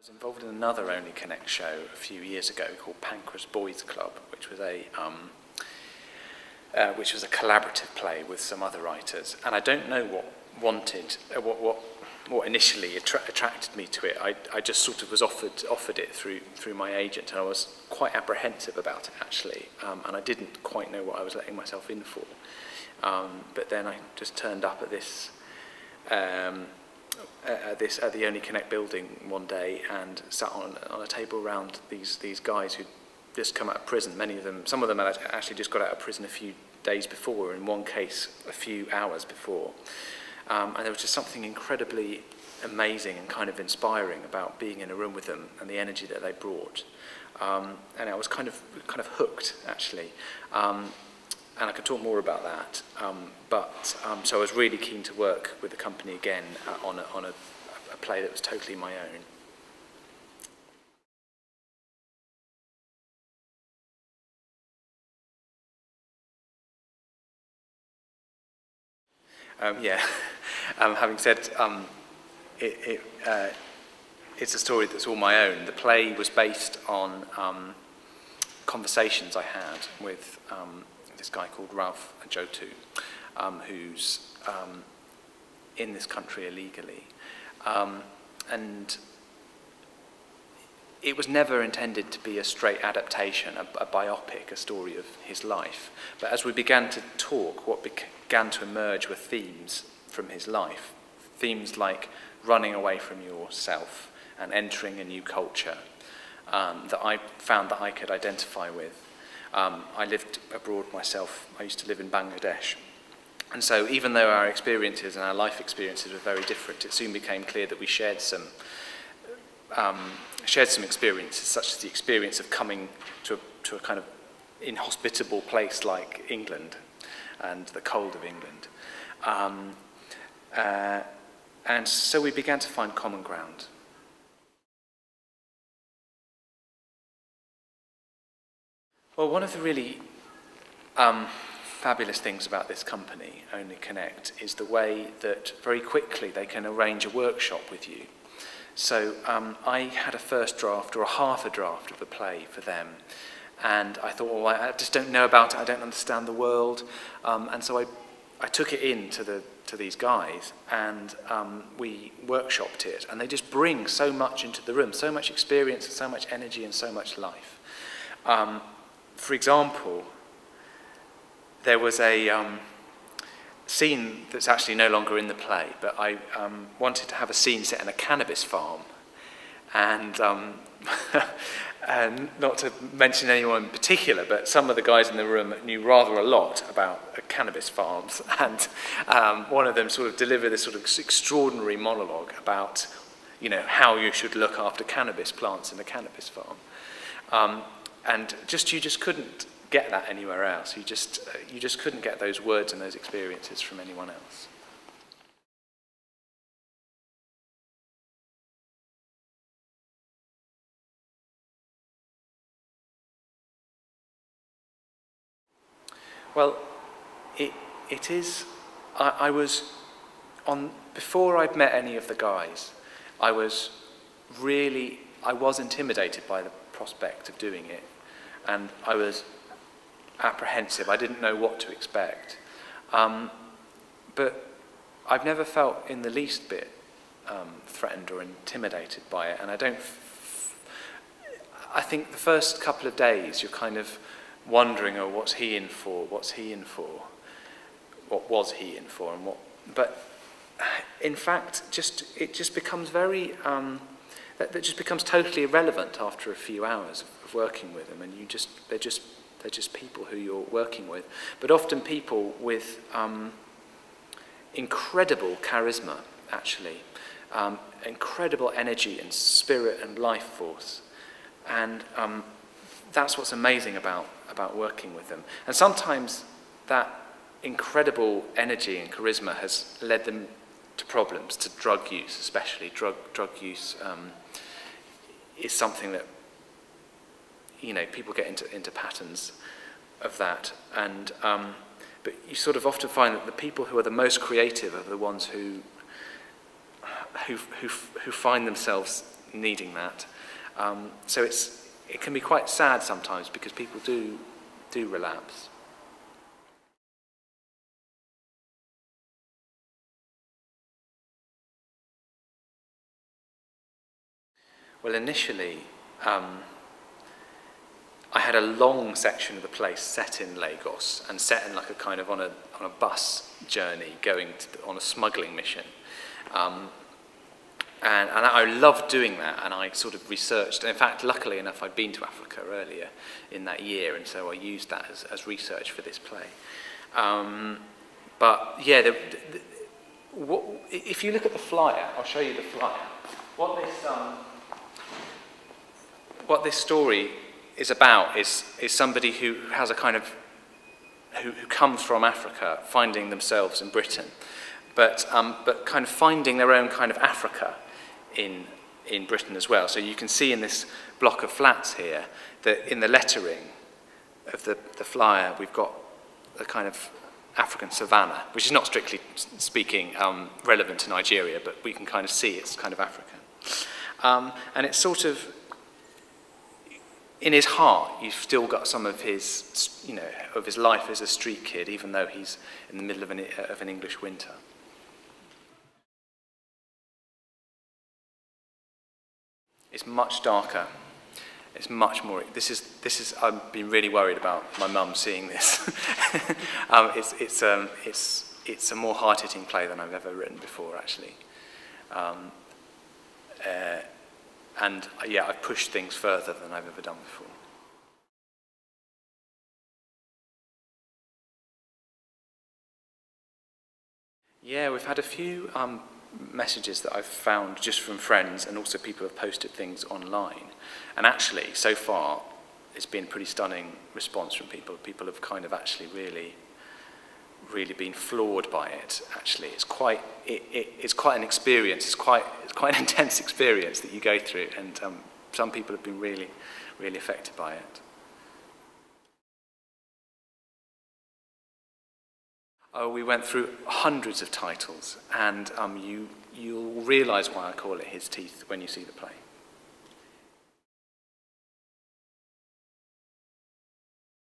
was involved in another Only Connect show a few years ago called Pancras Boys Club, which was a collaborative play with some other writers. And I don't know what initially attracted me to it. I just sort of was offered it through my agent, and I was quite apprehensive about it actually, and I didn't quite know what I was letting myself in for. But then I just turned up at this. At the Only Connect building one day and sat on a table around these guys who'd just come out of prison. Some of them had actually just got out of prison a few days before, in one case a few hours before. And there was just something incredibly amazing and kind of inspiring about being in a room with them and the energy that they brought. And I was kind of hooked actually. And I can talk more about that, so I was really keen to work with the company again on a play that was totally my own. Having said it's a story that's all my own. The play was based on conversations I had with this guy called Ralph Ajotu, who's in this country illegally. And it was never intended to be a straight adaptation, a biopic, a story of his life. But as we began to talk, what began to emerge were themes from his life. Themes like running away from yourself and entering a new culture that I found that I could identify with. I lived abroad myself. I used to live in Bangladesh. And so even though our experiences and our life experiences were very different, it soon became clear that we shared some experiences, such as the experience of coming to a kind of inhospitable place like England and the cold of England. And so we began to find common ground. Well, one of the really fabulous things about this company, Only Connect, is the way that very quickly they can arrange a workshop with you. So I had a first draft or a half a draft of the play for them, and I thought, well, I just don't know about it, I don't understand the world, and so I took it in to these guys, and we workshopped it, and they just bring so much into the room, so much experience, and so much energy, and so much life. For example, there was a scene that's actually no longer in the play, but I wanted to have a scene set in a cannabis farm, and not to mention anyone in particular, but some of the guys in the room knew rather a lot about cannabis farms, and one of them sort of delivered this sort of extraordinary monologue about, you know, how you should look after cannabis plants in a cannabis farm. And you just couldn't get that anywhere else. You just couldn't get those words and those experiences from anyone else. Well, it is. I was before I'd met any of the guys. I was intimidated by the prospect of doing it. And I was apprehensive. I didn't know what to expect. But I've never felt in the least bit threatened or intimidated by it. And I think the first couple of days you're kind of wondering, oh, what's he in for? What's he in for? What was he in for? And what? But in fact, it just becomes very. That just becomes totally irrelevant after a few hours of working with them, and they're just people who you're working with, but often people with incredible charisma, actually, incredible energy and spirit and life force, and that's what's amazing about working with them. And sometimes that incredible energy and charisma has led them to problems, to drug use especially. Drug use is something that, you know, people get into patterns of that, and but you sort of often find that the people who are the most creative are the ones who find themselves needing that. So it can be quite sad sometimes because people do relapse. Well, initially, I had a long section of the play set in Lagos and set in like a kind of on a bus journey going on a smuggling mission. And I loved doing that, and I sort of researched. In fact, luckily enough, I'd been to Africa earlier in that year, and so I used that as research for this play. But yeah, if you look at the flyer, I'll show you the flyer. What this story is about is somebody who has a kind of who comes from Africa, finding themselves in Britain, but kind of finding their own kind of Africa in Britain as well. So you can see in this block of flats here that in the lettering of the flyer we've got a kind of African savannah, which is not strictly speaking relevant to Nigeria, but we can kind of see it's kind of African. And it's sort of, in his heart, you've still got some of his, of his life as a street kid, even though he's in the middle of an English winter. It's much darker. It's much more. This is. I've been really worried about my mum seeing this. It's a more hard-hitting play than I've ever written before, actually. And yeah, I've pushed things further than I've ever done before. Yeah, we've had a few messages that I've found just from friends, and also people have posted things online. And actually, so far, it's been a pretty stunning response from people. People have kind of actually really been floored by it. Actually, it's quite an experience. It's quite an intense experience that you go through, and some people have been really affected by it. Oh, we went through hundreds of titles, and you'll realise why I call it His Teeth when you see the play.